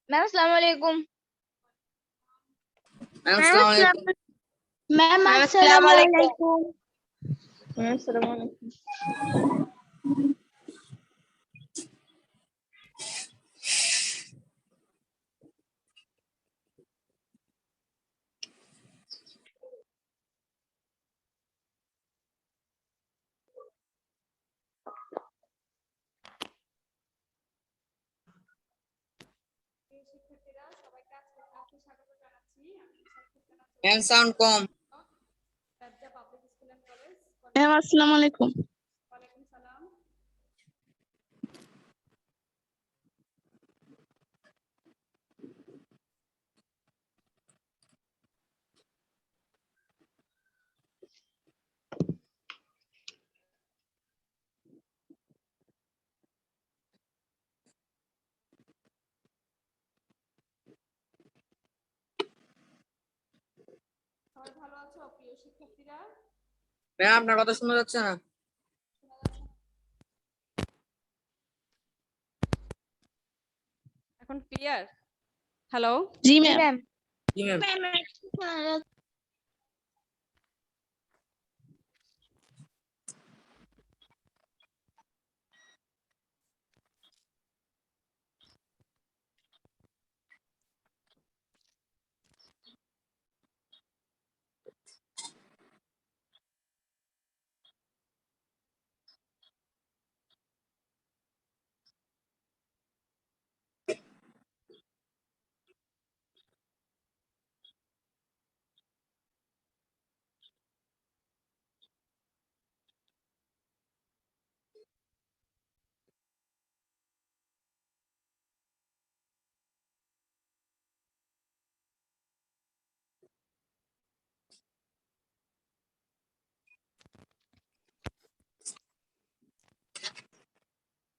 Ma'am अस्सलाम वालेकुम। Ma'am अस्सलाम वालेकुम। मैम अस्सलाम वालेकुम। मैम अस्सलाम वालेकुम। मैम साउंड कम। मैम अस्सलाम वालेकुम। সবাই ভালো আছো প্রিয় শিক্ষার্থীরা? ম্যাম আপনার কথা শোনা যাচ্ছে না। এখন ক্লিয়ার? হ্যালো। জি ম্যাম। জি ম্যাম।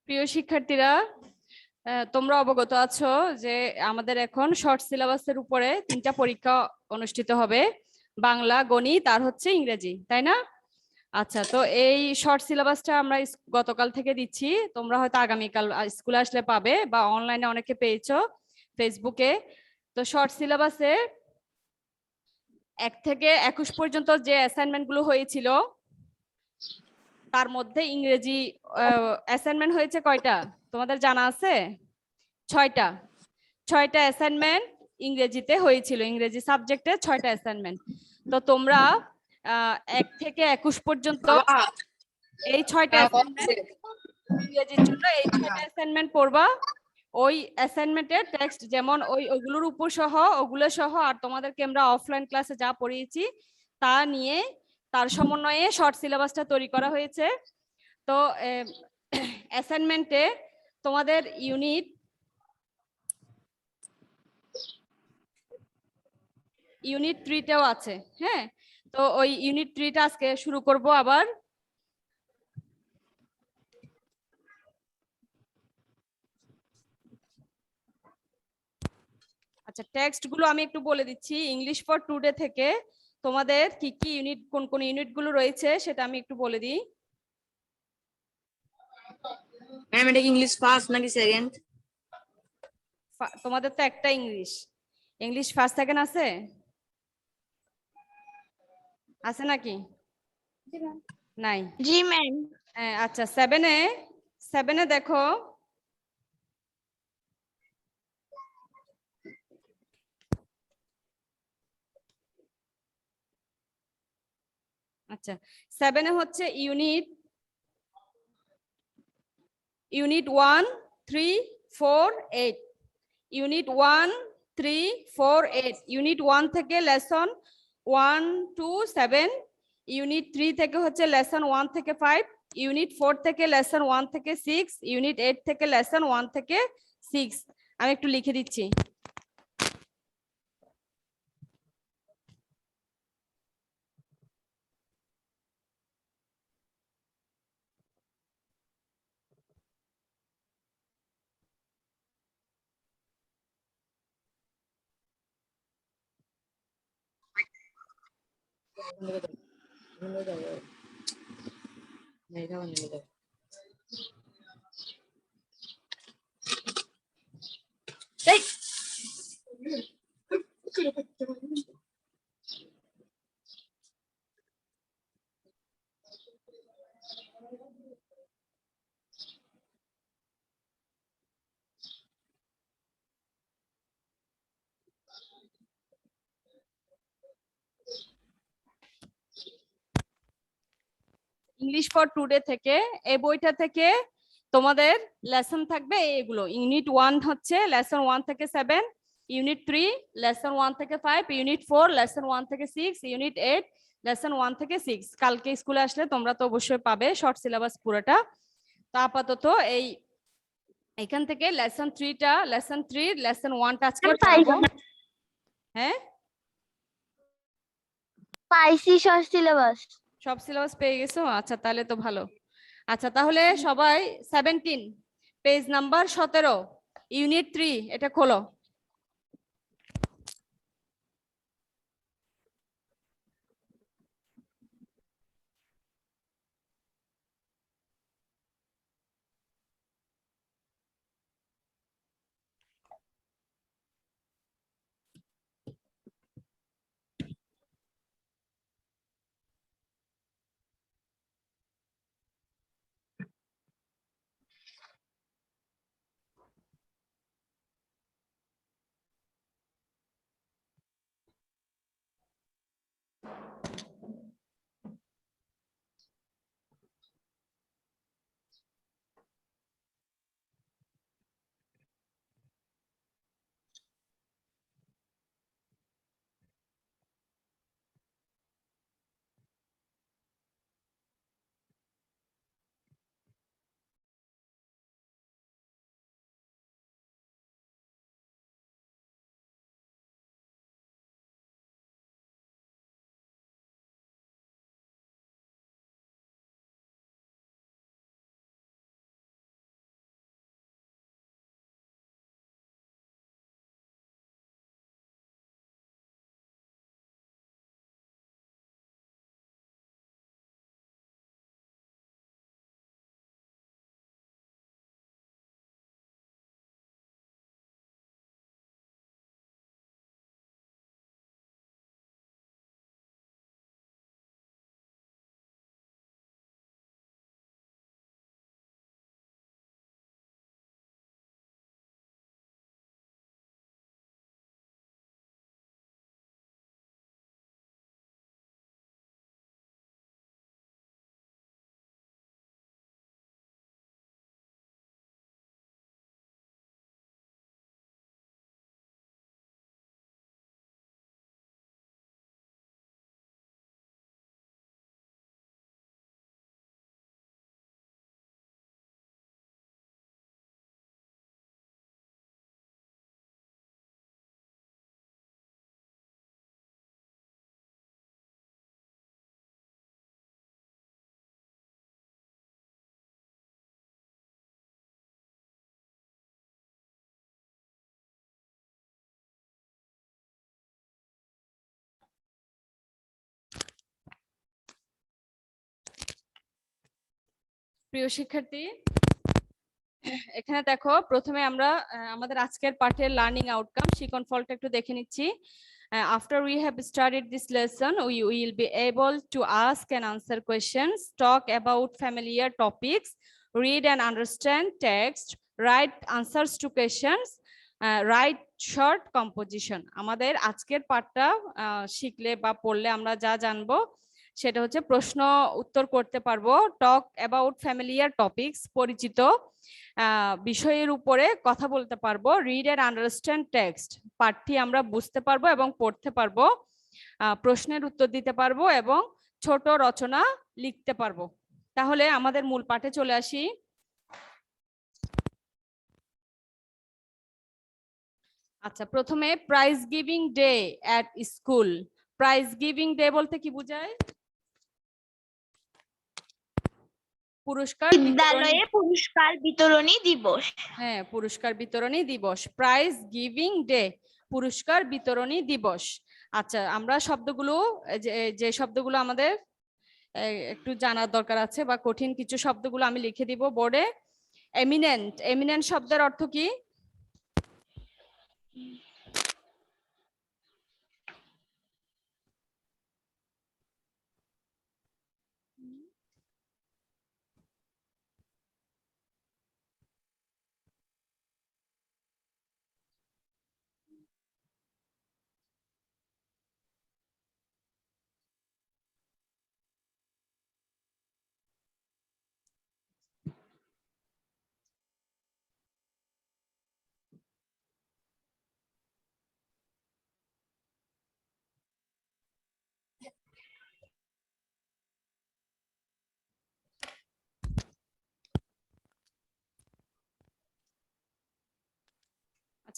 প্রিয় শিক্ষার্থীরা, তোমরা অবগত আছো যে আমাদের এখন শর্ট সিলেবাসের উপরে 3টা পরীক্ষা অনুষ্ঠিত হবে, বাংলা, গণিত আর হচ্ছে ইংরেজি, তাই না? আচ্ছা, তো এই শর্ট সিলেবাসটা আমরা গতকাল থেকে দিচ্ছি। তোমরা হয়তো আগামীকাল স্কুলে আসলে পাবে বা অনলাইনে অনেকে পেয়েছো ফেসবুকে। তো শর্ট সিলেবাসে 1 থেকে 21 পর্যন্ত যে অ্যাসাইনমেন্ট গুলো হয়েছিল তার মধ্যে ইংরেজি অ্যাসাইনমেন্ট হয়েছে কয়টা তোমাদের জানা আছে? 6টা অ্যাসাইনমেন্ট ইংরেজিতে হয়েছিল, ইংরেজি সাবজেক্টে 6টা অ্যাসাইনমেন্ট। তো তোমরা 1 থেকে 21 পর্যন্ত এই 6টা অ্যাসাইনমেন্ট ইংরেজির জন্য এই 6টা অ্যাসাইনমেন্ট পড়বা। ওই অ্যাসাইনমেন্টের টেক্সট যেমন ওইগুলোর উপর সহ ওগুলো সহ আর তোমাদেরকে আমরা অফলাইন ক্লাসে যা পড়িয়েছি তা নিয়ে তার সমন্বয়ে শর্ট সিলেবাসটা তৈরি করা হয়েছে। তো অ্যাসাইনমেন্টে তোমাদের ইউনিট 3টাও আছে। হ্যাঁ, তো ওই ইউনিট 3টা আজকে শুরু করব আবার। আচ্ছা, টেক্সট গুলো আমি একটু বলে দিচ্ছি। ইংলিশ ফর টুডে থেকে তোমাদের কি কি ইউনিট, কোন কোন ইউনিট গুলো রয়েছে সেটা আমি একটু বলে দিই। ম্যাম এটা কি ইংলিশ ফার্স্ট নাকি সেকেন্ড? তোমাদের তো একটা ইংলিশ ফার্স্ট সেকেন্ড আছে নাকি? নাই। জি ম্যাম। হ্যাঁ, আচ্ছা, 7-এ দেখো আচ্ছা 7-এ হচ্ছে ইউনিট 1, 3, 4, 8। ইউনিট 1, 3, 4, 8 ইউনিট 1 থেকে লেসন 1 to 7। ইউনিট 3 থেকে হচ্ছে লেসন 1 থেকে 5। ইউনিট 4 থেকে লেসন 1 থেকে 6। ইউনিট 8 থেকে লেসন 1 থেকে 6। আমি একটু লিখে দিচ্ছি। ইংলিশ ফর টুডে থেকে এই বইটা থেকে তোমাদের লেসন থাকবে এগুলো। ইউনিট 1 হচ্ছে লেসন 1 থেকে 7, ইউনিট 3 লেসন 1 থেকে 5, ইউনিট 4 লেসন 1 থেকে 6, ইউনিট 8 লেসন 1 থেকে 6। কালকে স্কুলে আসলে তোমরা তো অবশ্যই পাবে শর্ট সিলেবাস পুরোটা। তো আপাতত এই এখান থেকে লেসন 3টা, লেসন 3 লেসন 1টা আজকে পড়াবো। হ্যাঁ, পাইছি সব সিলেবাস। সব সিলেবাস পেয়ে গেছো? আচ্ছা তাহলে তো ভালো। আচ্ছা তাহলে সবাই 17 পেজ নাম্বার 17 ইউনিট 3 এটা খোলো। প্রিয় শিক্ষার্থী, এখানে দেখো প্রথমে আমরা আমাদের আজকের পাঠের লার্নিং আউটকাম শিখন ফলটা একটু দেখে নিচ্ছি। After we have studied this lesson, we will be able to ask and answer questions, talk about familiar topics, read and understand text, write answers to questions, write short composition. আমাদের আজকের পাঠটা শিখলে বা পড়লে আমরা যা জানবো সেটা হচ্ছে প্রশ্ন উত্তর করতে পারবো, টক অ্যাবাউট ফ্যামিলিয়ার টপিকস পরিচিত বিষয়ের উপরে কথা বলতে পারবো, রিড এন্ড আন্ডারস্ট্যান্ড টেক্সট পাঠটি আমরা বুঝতে পারবো এবং পড়তে পারবো, প্রশ্নের উত্তর দিতে পারবো এবং ছোট রচনা লিখতে পারবো। তাহলে আমাদের মূল পাঠে চলে আসি। আচ্ছা, প্রথমে prize giving day at school. Prize giving day বলতে কি বোঝায়? পুরস্কার বিদ্যালয়ে পুরস্কার বিতরণী দিবস। হ্যাঁ, পুরস্কার বিতরণী দিবস, প্রাইজ গিভিং ডে, পুরস্কার বিতরণী দিবস। আচ্ছা, আমরা শব্দগুলো যে শব্দগুলো আমাদের একটু জানার দরকার আছে বা কঠিন কিছু শব্দগুলো আমি লিখে দিব বোর্ডে। এমিনেন্ট, এমিনেন্ট শব্দের অর্থ কি?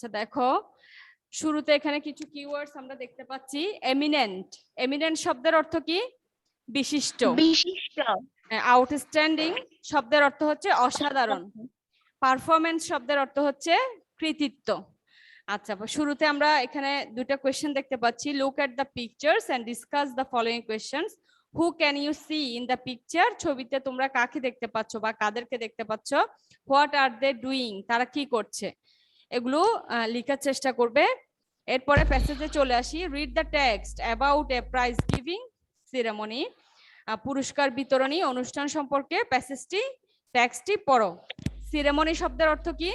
আচ্ছা দেখো, শুরুতে এখানে কিছু কিওয়ার্ডস আমরা দেখতে পাচ্ছি। এমিনেন্ট, এমিনেন্ট শব্দের অর্থ কি? বিশিষ্ট। বিশিষ্ট। আউটস্ট্যান্ডিং শব্দের অর্থ হচ্ছে অসাধারণ। পারফরমেন্স শব্দের অর্থ হচ্ছে কৃতিত্ব। আচ্ছা, শুরুতে আমরা এখানে দুটো কোয়েশ্চেন দেখতে পাচ্ছি। Look at the pictures and discuss the following questions. Who can you see in the picture? ছবিতে তোমরা কাকে দেখতে পাচ্ছ বা কাদেরকে দেখতে পাচ্ছ? What are they doing? তারা কি করছে? এগুলো লেখার চেষ্টা করবে। এরপরে প্যাসেজে চলে আসি। Read the text about a prize giving ceremony. পুরস্কার বিতরণী অনুষ্ঠান সম্পর্কে প্যাসেজটি, টেক্সটটি পড়ো। সেরেমনি শব্দের অর্থ কি?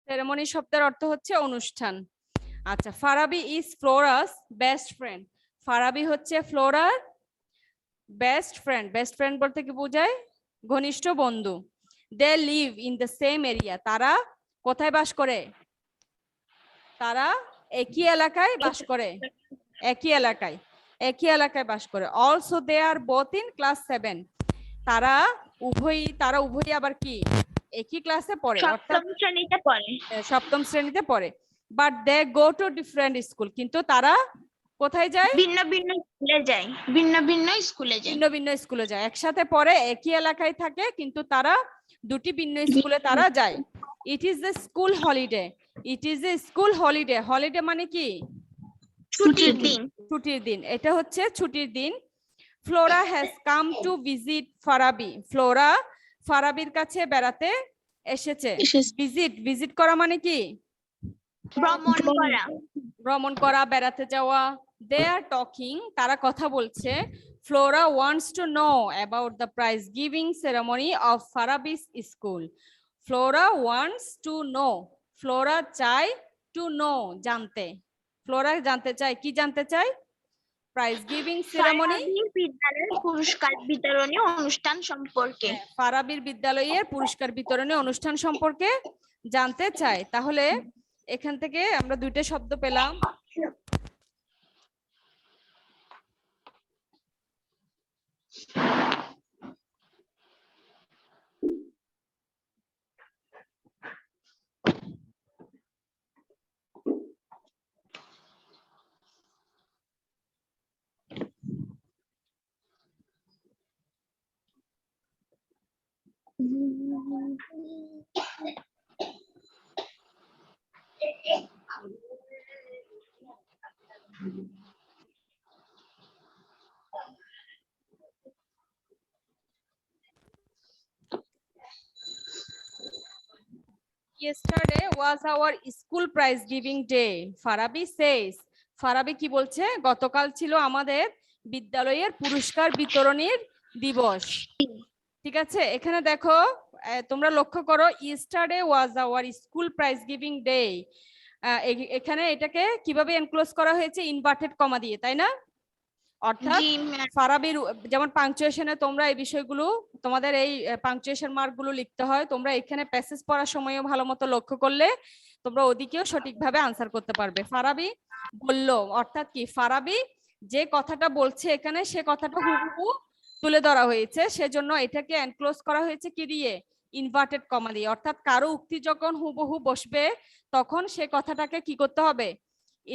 সেরেমনি শব্দের অর্থ হচ্ছে অনুষ্ঠান। আচ্ছা, Farabi is Flora's best friend. Farabi হচ্ছে ফ্লোরার বেস্ট ফ্রেন্ড। বেস্ট ফ্রেন্ড বলতে কি বোঝায়? ঘনিষ্ঠ বন্ধু। They live in the same area. তারা কোথায় বাস করে? তারা একই এলাকায় বাস করে। একই এলাকায়, একই এলাকায় বাস করে। Also they are both in class 7। তারা উভয়ই আবার কি? একই ক্লাসে পড়ে, অর্থাৎ সপ্তম শ্রেণীতে পড়ে। সপ্তম শ্রেণীতে পড়ে। But they go to different school. কিন্তু তারা কোথায় যায়? ভিন্ন ভিন্ন স্কুলে যায়। ভিন্ন ভিন্ন স্কুলে যায়। ভিন্ন ভিন্ন স্কুলে যায়। একসাথে পড়ে, একই এলাকায় থাকে, কিন্তু তারা দুটি ভিন্ন স্কুলে তারা যায়। It is a school holiday. It is a school holiday. Holiday মানে কি? ছুটির দিন। ছুটির দিন। এটা হচ্ছে ছুটির দিন। Flora has come to visit Farabi. Flora ফারাবির কাছে বেড়াতে এসেছে। ভিজিট করা মানে কি? ভ্রমণ করা। ভ্রমণ করা, বেড়াতে যাওয়া। দে আর টকিং। তারা কথা বলছে। Flora wants to know about the prize giving ceremony of Farabi's school. Flora wants to know. Flora চায়, টু নো জানতে। ফ্লোরা জানতে চায়, কি জানতে চায়? প্রাইজ গিভিং সেরেমনি, ফারাবির বিদ্যালয়ের পুরস্কার বিতরণী অনুষ্ঠান সম্পর্কে। ফারাবির বিদ্যালয়ের পুরস্কার বিতরণী অনুষ্ঠান সম্পর্কে জানতে চায়। তাহলে এখান থেকে আমরা দুইটা শব্দ পেলাম। Yesterday was our school prize giving day. Farabi says. Farabi কি বলছে? গতকাল ছিল আমাদের বিদ্যালয়ের পুরস্কার বিতরণীর দিবস। ঠিক আছে, এখানে দেখো, তোমরা লক্ষ্য করো, yesterday was our school prize giving day. এখানে এটাকে কিভাবে এনক্লোজ করা হয়েছে? ইনভার্টেড কমা দিয়ে, তাই না? অর্থাৎ ফারাবির, যেমন পাংচুয়েশনে তোমরা এই বিষয়গুলো, তোমাদের এই পাংচুয়েশন মার্ক গুলো লিখতে হয়। তোমরা এখানে প্যাসেজ পড়ার সময়ও ভালো মতো লক্ষ্য করলে তোমরা ওদিকেও সঠিকভাবে আনসার করতে পারবে। ফারাবি বলল, অর্থাৎ কি? ফারাবি যে কথাটা বলছে এখানে, সে কথাটা হুবহু তুলে ধরা হয়েছে, সেজন্য এটাকে এনক্লোজ করা হয়েছে কি দিয়ে? ইনভার্টেড কমা দিয়ে। অর্থাৎ কারো উক্তি যখন হুবহু বসবে, তখন সে কথাটাকে কি করতে হবে?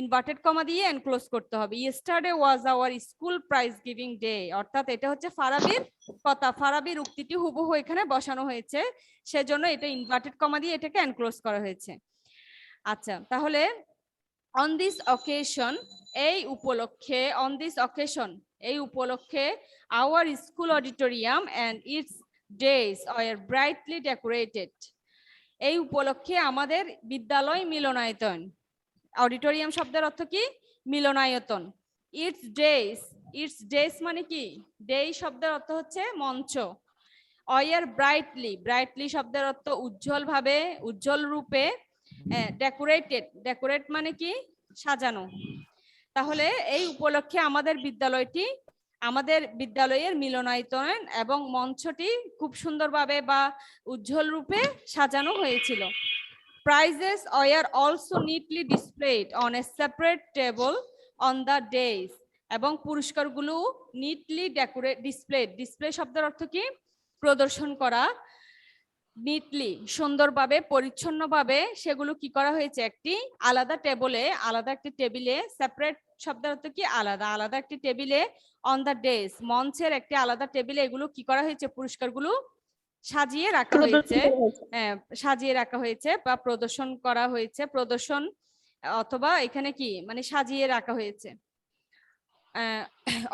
ইনভার্টেড কমা দিয়ে এনক্লোজ করতে হবে। Yesterday was our school prize giving day. অর্থাৎ এটা হচ্ছে ফারাবির কথা, ফারাবির উক্তিটি হুবহু এখানে বসানো হয়েছে, সেজন্য এটা ইনভার্টেড কমা দিয়ে এটাকে এনক্লোজ করা হয়েছে। আচ্ছা, তাহলে অন দিস অকেশন, এই উপলক্ষে, অন দিস অকেশন, এই উপলক্ষে, our school auditorium and its days are brightly decorated. এই উপলক্ষে আমাদের বিদ্যালয় মিলনায়তন। অডিটোরিয়াম শব্দের অর্থ কি? মিলনায়তন। ইটস ডেজ, ইটস ডেজ মানে কি? ডে শব্দের অর্থ হচ্ছে মঞ্চ। অয়ার ব্রাইটলি, ব্রাইটলি শব্দের অর্থ উজ্জ্বল ভাবে, উজ্জ্বল রূপে। ডেকোরেটেড, ডেকোরেট মানে কি? সাজানো। তাহলে এই উপলক্ষে আমাদের বিদ্যালয়টি আমাদের বিদ্যালয়ের মিলনায়তন এবং মঞ্চটি খুব সুন্দরভাবে বা উজ্জ্বল রূপে সাজানো হয়েছিল। Prizes were also neatly displayed on a separate table on the days. এবং পুরস্কারগুলো নিটলি ডিসপ্লে শব্দের অর্থ কি? প্রদর্শন করা। নিটলি সুন্দরভাবে পরিচ্ছন্নভাবে সেগুলো কি করা হয়েছে? একটি আলাদা একটি টেবিলে, সেপারেট শব্দের অর্থ কি? আলাদা একটি টেবিলে, অন দ্য ডেস মঞ্চের একটি আলাদা টেবিলে এগুলো কি করা হয়েছে? পুরস্কারগুলো সাজিয়ে রাখা হয়েছে বা প্রদর্শন করা হয়েছে, প্রদর্শন অথবা এখানে কি মানে সাজিয়ে রাখা হয়েছে।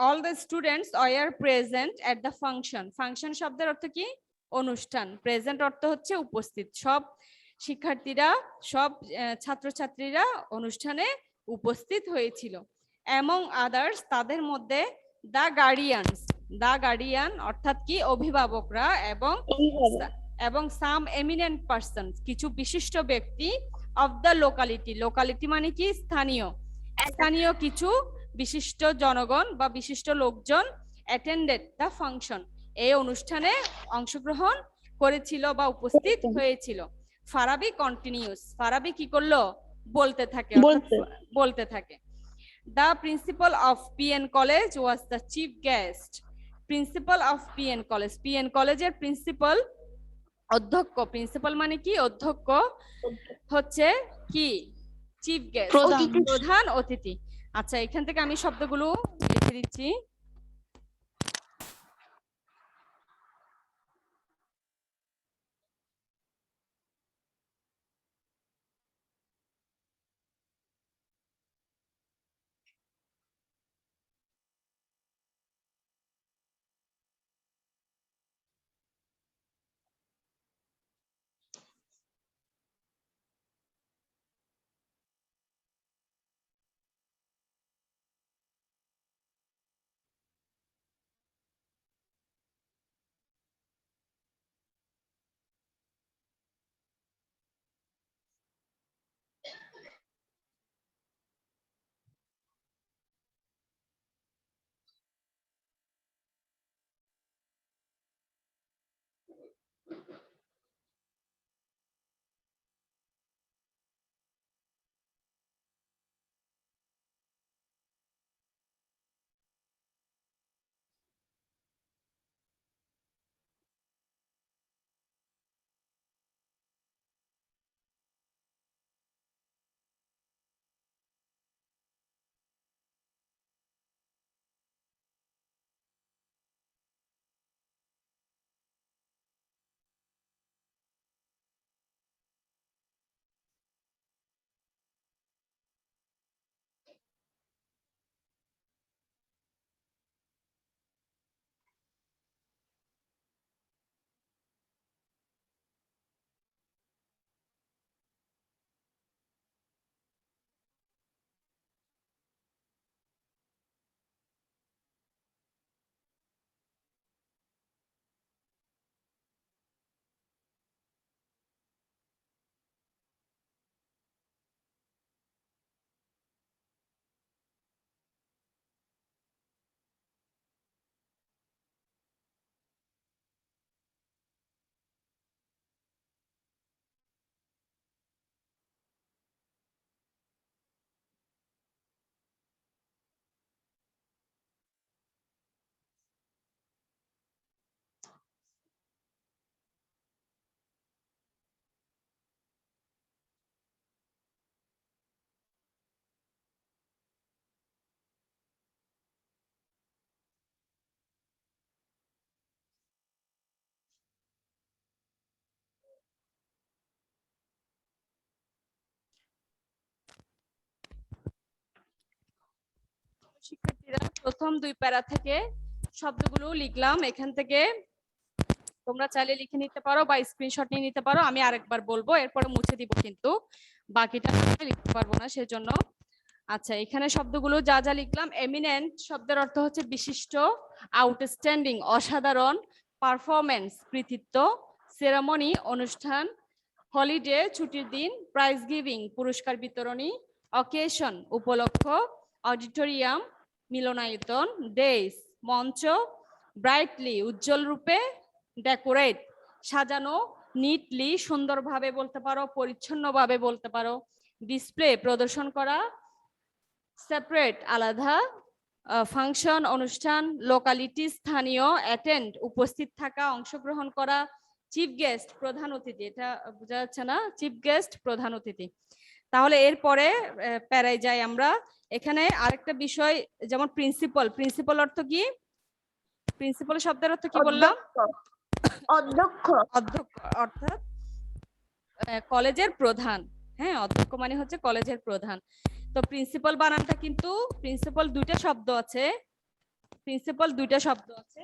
all the students were present at the function শব্দের অর্থ কি? অনুষ্ঠান। প্রেজেন্ট অর্থ হচ্ছে উপস্থিত। সব শিক্ষার্থীরা, সব ছাত্রছাত্রীরা অনুষ্ঠানে উপস্থিত হয়েছিল। among others তাদের মধ্যে the গার্ডিয়ান অর্থাৎ কি? অভিভাবকরা এবং some eminent persons কিছু বিশিষ্ট ব্যক্তি of the locality মানে কি? স্থানীয় কিছু বিশিষ্ট জনগণ বা বিশিষ্ট লোকজন attended the function এই অনুষ্ঠানে অংশগ্রহণ করেছিল বা উপস্থিত হয়েছিল। ফারাবি কন্টিনিউস, ফারাবি কি করলো? বলতে থাকে। The principal of PN College was the chief guest. Principal of PN College, PN কলেজের প্রিন্সিপাল অধ্যক্ষ, প্রিন্সিপাল মানে কি? অধ্যক্ষ হচ্ছে কি? চিফ গেস্ট, প্রধান অতিথি। আচ্ছা, এখান থেকে আমি শব্দগুলো লিখে দিচ্ছি। শিক্ষার্থীরা প্রথম দুই প্যারা থেকে শব্দগুলো লিখলাম। এখান থেকে তোমরা চাইলে লিখে নিতে পারো বা স্ক্রিনশট নিয়ে নিতে পারো। আমি আরেকবার বলবো, এরপরে মুছে দিব, কিন্তু বাকিটা লিখতে পারবো না সেজন্য। আচ্ছা, এখানে শব্দগুলো যা যা লিখলাম, এমিনেন্ট শব্দের অর্থ হচ্ছে বিশিষ্ট, আউটস্ট্যান্ডিং অসাধারণ, পারফরমেন্স কৃতিত্ব, সেরেমনি অনুষ্ঠান, হলিডে ছুটির দিন, প্রাইজ গিভিং পুরস্কার বিতরণী, অকেশন উপলক্ষ, অডিটোরিয়াম মিলনায়তন, ডেজ মঞ্চ, ব্রাইটলি উজ্জ্বল রূপে, ডেকোরেট সাজানো, নিটলি সুন্দরভাবে বলতে পারো, পরিচ্ছন্নভাবে বলতে পারো, ডিসপ্লে প্রদর্শন করা, সেপারেট আলাদা, ফাংশন অনুষ্ঠান, লোকালিটি স্থানীয়, অ্যাটেন্ড উপস্থিত থাকা, অংশগ্রহণ করা, চিফ গেস্ট প্রধান অতিথি, এটা বোঝা যাচ্ছে না, চিফ গেস্ট প্রধান অতিথি। তাহলে এরপরে প্যারায় যাই আমরা। এখানে আরেকটা বিষয়, যেমন প্রিন্সিপাল, প্রিন্সিপাল অর্থ কি? প্রিন্সিপাল শব্দের অর্থ কি বললাম? অধ্যক্ষ। অধ্যক্ষ অর্থাৎ কলেজের প্রধান। হ্যাঁ, অধ্যক্ষ মানে হচ্ছে কলেজের প্রধান। তো প্রিন্সিপাল বানানটা কিন্তু, প্রিন্সিপাল দুইটা শব্দ আছে, প্রিন্সিপাল দুইটা শব্দ আছে।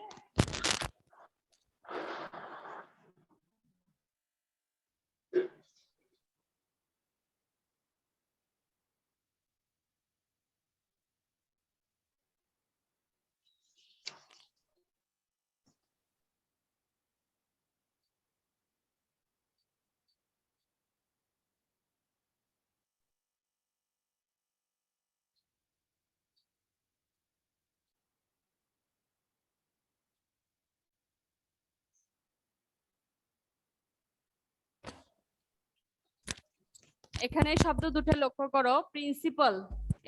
এখানে শব্দ দুটো লক্ষ্য করো। প্রিন্সিপাল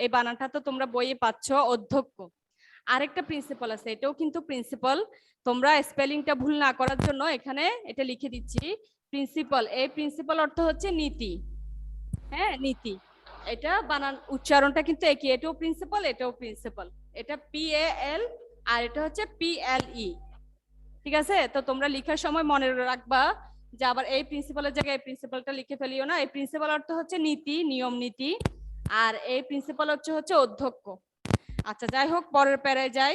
এই বানানটা তো তোমরা বইয়ে পাচ্ছ, অধ্যক্ষ। আরেকটা প্রিন্সিপাল আছে, এটাও কিন্তু প্রিন্সিপাল। তোমরা স্পেলিংটা ভুল না করার জন্য এখানে এটা লিখে দিচ্ছি, প্রিন্সিপাল। এই প্রিন্সিপাল অর্থ হচ্ছে নীতি। হ্যাঁ, নীতি। এটা বানান উচ্চারণটা কিন্তু একই, এটাও প্রিন্সিপাল, এটাও প্রিন্সিপাল। এটা PAL আর এটা হচ্ছে PLE। ঠিক আছে? তো তোমরা লেখার সময় মনে রাখবা যে আবার এই প্রিন্সিপালের জায়গায় এই প্রিন্সিপালটা লিখে ফেলিও না। এই প্রিন্সিপাল অর্থ হচ্ছে নীতি, নিয়ম নীতি, আর এই প্রিন্সিপাল হচ্ছে অধ্যক্ষ। আচ্ছা, যাই হোক, পরের প্যারায় যাই।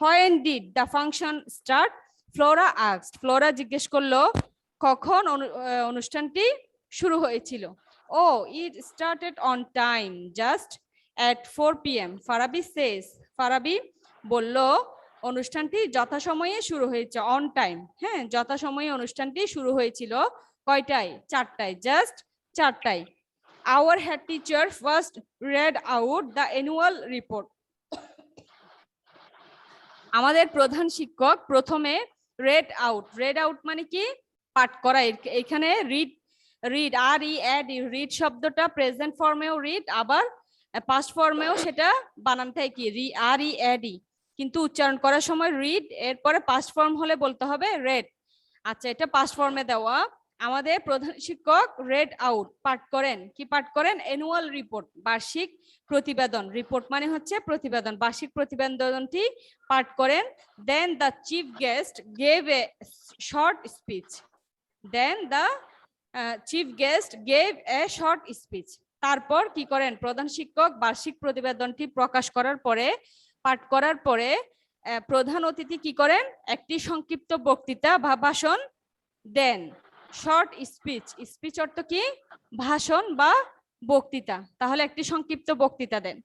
when did the function start? Flora asked, Flora জিজ্ঞেস করলো কখন অনুষ্ঠানটি শুরু হয়েছিল। it started on time, just at 4 PM. Farabi says, Farabi বলল অনুষ্ঠানটি যথাসময়ে শুরু হয়েছে, অন টাইম। হ্যাঁ, যথাসময়ে অনুষ্ঠানটি শুরু হয়েছিল কয়টায়? 4টায়, just 4টায়। Our head teacher first read out the annual report. আমাদের প্রধান শিক্ষক প্রথমে read out মানে কি? পাঠ করা। এখানে read read শব্দটা প্রেজেন্ট ফর্মেও রিড, আবার পাস্ট ফর্মেও সেটা বানানটাই কি? read, কিন্তু উচ্চারণ করার সময় রিড, এরপরে পাস্ট ফর্ম হলে বলতে হবে রেড। আচ্ছা, এটা পাস্ট ফর্মে দেওয়া। আমাদের প্রধান শিক্ষক রেড আউট পাঠ করেন। কি পাঠ করেন? অ্যানুয়াল রিপোর্ট, বার্ষিক প্রতিবেদন। রিপোর্ট মানে হচ্ছে প্রতিবেদন, বার্ষিক প্রতিবেদনটি পাঠ করেন। Then the chief guest gave a short speech. Then the chief guest gave a short speech. তারপর কি করেন? প্রধান শিক্ষক বার্ষিক প্রতিবেদনটি প্রকাশ করার পরে, পাঠ করার পরে প্রধান অতিথি কি করেন? একটি সংক্ষিপ্ত বক্তৃতা বা ভাষণ দেন। শর্ট স্পিচ, স্পিচ অর্থ কি? ভাষণ বা বক্তৃতা। তাহলে একটি সংক্ষিপ্ত বক্তৃতা দেন।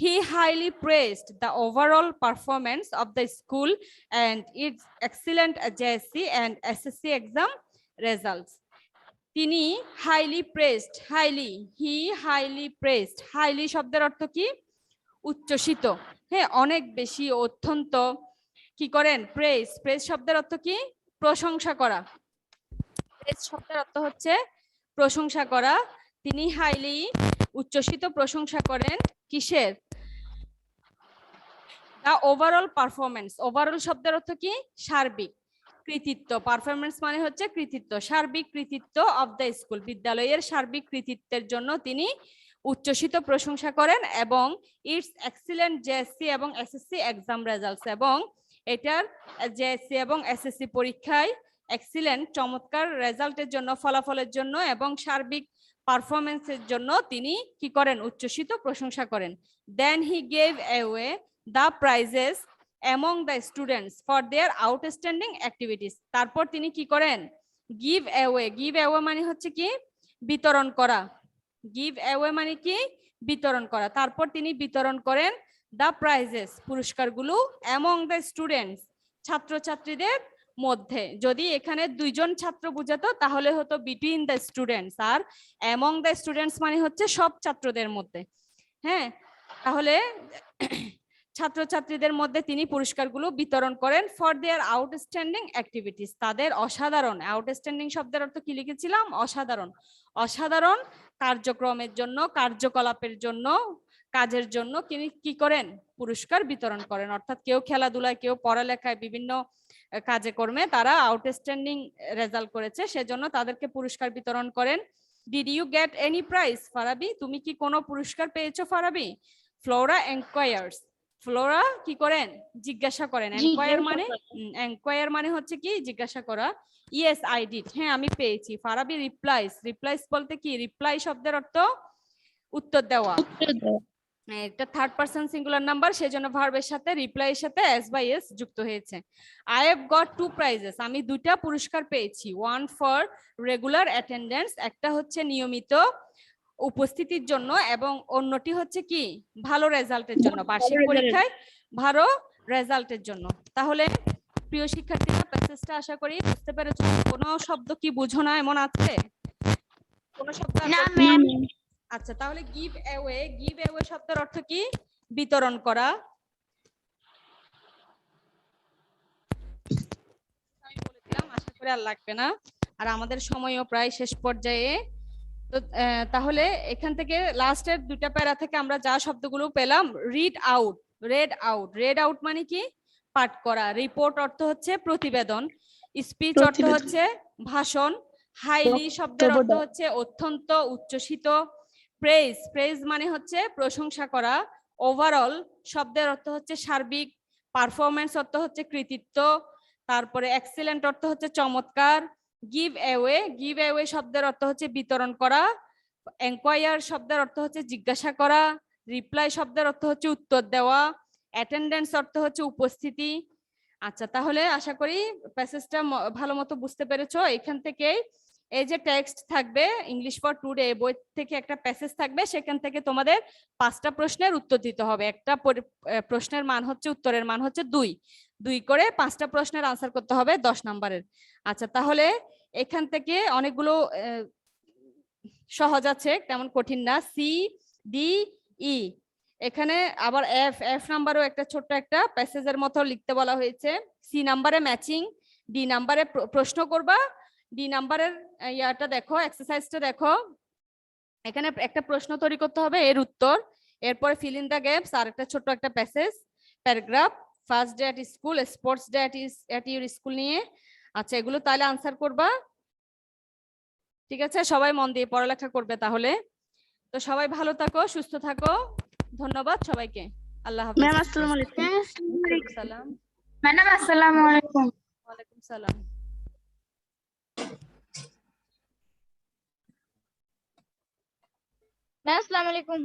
He highly praised the overall performance of the school and its excellent JSC and SSC exam results. তিনি highly praised, highly praised, highly শব্দের অর্থ কি? উচ্চসিত। হ্যাঁ, অনেক বেশি, অত্যন্ত। কি করেন? প্রেজ, প্রেজ শব্দের অর্থ কি? প্রশংসা করা। প্রেজ শব্দের অর্থ হচ্ছে প্রশংসা করা। তিনি হাইলি উচ্চসিত প্রশংসা করেন কিসের? দা ওভারঅল পারফরমেন্স। ওভারঅল শব্দের অর্থ কি? সার্বিক কৃতিত্ব। পারফরমেন্স মানে হচ্ছে কৃতিত্ব, সার্বিক কৃতিত্ব অফ দ্য স্কুল, বিদ্যালয়ের সার্বিক কৃতিত্বের জন্য তিনি উচ্চসিত প্রশংসা করেন। এবং ইটস এক্সিলেন্ট জেএসসি এবং এসএসসি এক্সাম রেজাল্টস, এবং এটার জেএসসি এবং এসএসসি পরীক্ষায় এক্সিলেন্ট চমৎকার রেজাল্টের জন্য, ফলাফলের জন্য এবং সার্বিক পারফরমেন্সের জন্য তিনি কি করেন? উচ্চসিত প্রশংসা করেন। Then he gave away the prizes among the students for their outstanding activities. তারপর তিনি কি করেন? গিভ অ্যাওয়ে, গিভ অ্যাওয়ে মানে হচ্ছে কি? বিতরণ করা। গিভ অ্যাওয়ে মানে কি? বিতরণ করা। তারপর তিনি বিতরণ করেন দ্য প্রাইজেস, পুরস্কারগুলো, among the students, ছাত্রছাত্রীদের মধ্যে। যদি এখানে দুইজন ছাত্র বুঝাতো তাহলে হতো বিটুইন দ্য স্টুডেন্টস, আর among the students মানে হচ্ছে সব ছাত্রদের মধ্যে। হ্যাঁ, তাহলে ছাত্রছাত্রীদের মধ্যে তিনি পুরস্কারগুলো বিতরণ করেন ফর দেয়ার আউটস্ট্যান্ডিং অ্যাক্টিভিটিস, তাদের অসাধারণ, আউটস্ট্যান্ডিং শব্দের অর্থ কি লিখেছিলাম, অসাধারণ, অসাধারণ কার্যক্রমের জন্য, কার্যকলাপের জন্য, কাজের জন্য তিনি কি করেন, পুরস্কার বিতরণ করেন। অর্থাৎ কেউ খেলাধুলায়, কেউ পড়ালেখায়, বিভিন্ন কাজে কর্মে তারা আউটস্ট্যান্ডিং রেজাল্ট করেছে, সেজন্য তাদেরকে পুরস্কার বিতরণ করেন। Did you get any prize Farabi, তুমি কি কোনো পুরস্কার পেয়েছো ফারাবি? ফ্লোরা এনকোয়ার্স, ফ্লোরা কি করেন, জিজ্ঞাসা করেন। এনকোয়ার মানে হচ্ছে কি, জিজ্ঞাসা করা। ইয়েস আই ডিড, হ্যাঁ আমি পেয়েছি। ফারাবি রিপ্লাইস, রিপ্লাইস বলতে কি, রিপ্লাই শব্দের অর্থ উত্তর দেওয়া, এটা থার্ড পারসন সিঙ্গুলার নাম্বার, সেজন্য ভার্বের সাথে রিপ্লাইয়ের সাথে এস বাই এস যুক্ত হয়েছে। আই হ্যাভ গট 2 প্রাইজেস, আমি 2টা পুরস্কার পেয়েছি। ওয়ান ফর রেগুলার অ্যাটেন্ডেন্স, একটা হচ্ছে নিয়মিত উপস্থিতির জন্য, এবং অন্যটি হচ্ছে কি, ভালো রেজাল্টের জন্য, বার্ষিক পরীক্ষায় ভালো রেজাল্টের জন্য। তাহলে প্রিয় শিক্ষার্থীরা, প্যাসেজটা আশা করি বুঝতে পেরেছো। কোনো শব্দ কি বুঝো না এমন আছে? কোনো শব্দ না ম্যাম। আচ্ছা, তাহলে গিভ অ্যাওয়ে, গিভ অ্যাওয়ে শব্দের অর্থ কি, বিতরণ করা। আমি বলেছিলাম, আশা করি আর লাগবে না। আর আমাদের সময়ও প্রায় শেষ পর্যায়ে। তো তাহলে এখান থেকে লাস্টের 2টা প্যারা থেকে আমরা যা শব্দগুলো পেলাম, read out, red out, red out মানে কি, পাঠ করা। রিপোর্ট অর্থ হচ্ছে প্রতিবেদন, স্পিচ অর্থ হচ্ছে ভাষণ, হাইলি শব্দের অর্থ হচ্ছে অত্যন্ত, উচ্চসিত, প্রেজ, প্রেজ মানে হচ্ছে প্রশংসা করা, ওভারঅল শব্দের অর্থ হচ্ছে সার্বিক, পারফরম্যান্স অর্থ হচ্ছে কৃতিত্ব, তারপরে এক্সিলেন্ট অর্থ হচ্ছে চমৎকার, গিভ অ্যাওয়ে, গিভ অ্যাওয়ে শব্দের অর্থ হচ্ছে বিতরণ করা, এনকোয়ার শব্দের অর্থ হচ্ছে জিজ্ঞাসা করা, রিপ্লাই শব্দের অর্থ হচ্ছে উত্তর দেওয়া, অ্যাটেন্ডেন্স অর্থ হচ্ছে উপস্থিতি। আচ্ছা, তাহলে আশা করি প্যাসেজটা ভালো মতো বুঝতে পেরেছো। এখান থেকে এই যে টেক্সট থাকবে, ইংলিশ ফর টুডে বই থেকে একটা প্যাসেজ থাকবে, সেখান থেকে তোমাদের 5টা প্রশ্নের উত্তর দিতে হবে। একটা প্রশ্নের মান হচ্ছে, উত্তরের মান হচ্ছে 2 2 করে 5টা প্রশ্নের আনসার করতে হবে 10 নম্বরের। আচ্ছা, তাহলে এখান থেকে অনেকগুলো সহজ আছে, তেমন কঠিন না। সি ডি ই, এখানে আবার এফ, এফ নাম্বারও একটা ছোট্ট একটা প্যাসেজের মতো লিখতে বলা হয়েছে। সি নাম্বারে ম্যাচিং, ডি নাম্বারে প্রশ্ন করবা, ডি নাম্বারের ইয়াটা দেখো, এক্সারসাইজটা দেখো। এখানে একটা প্রশ্ন তৈরি করতে হবে, এর উত্তর, এরপরে ফিল ইন দা গ্যাপস, আর একটা ছোট্ট একটা passage, paragraph, first day at school, sports day at your school নিয়ে। আচ্ছা, এগুলো তাহলে আনসার করবা। ঠিক আছে, সবাই মন দিয়ে পড়ালেখা করবে তাহলে। তো সবাই ভালো থাকো, সুস্থ থাকো, ধন্যবাদ সবাইকে, আল্লাহ হাফেজ। ম্যাম আসসালামু আলাইকুম। সালাম। ম্যাডাম আসসালামু আলাইকুম। ওয়ালাইকুম সালাম। ম্যাম আসসালামু আলাইকুম।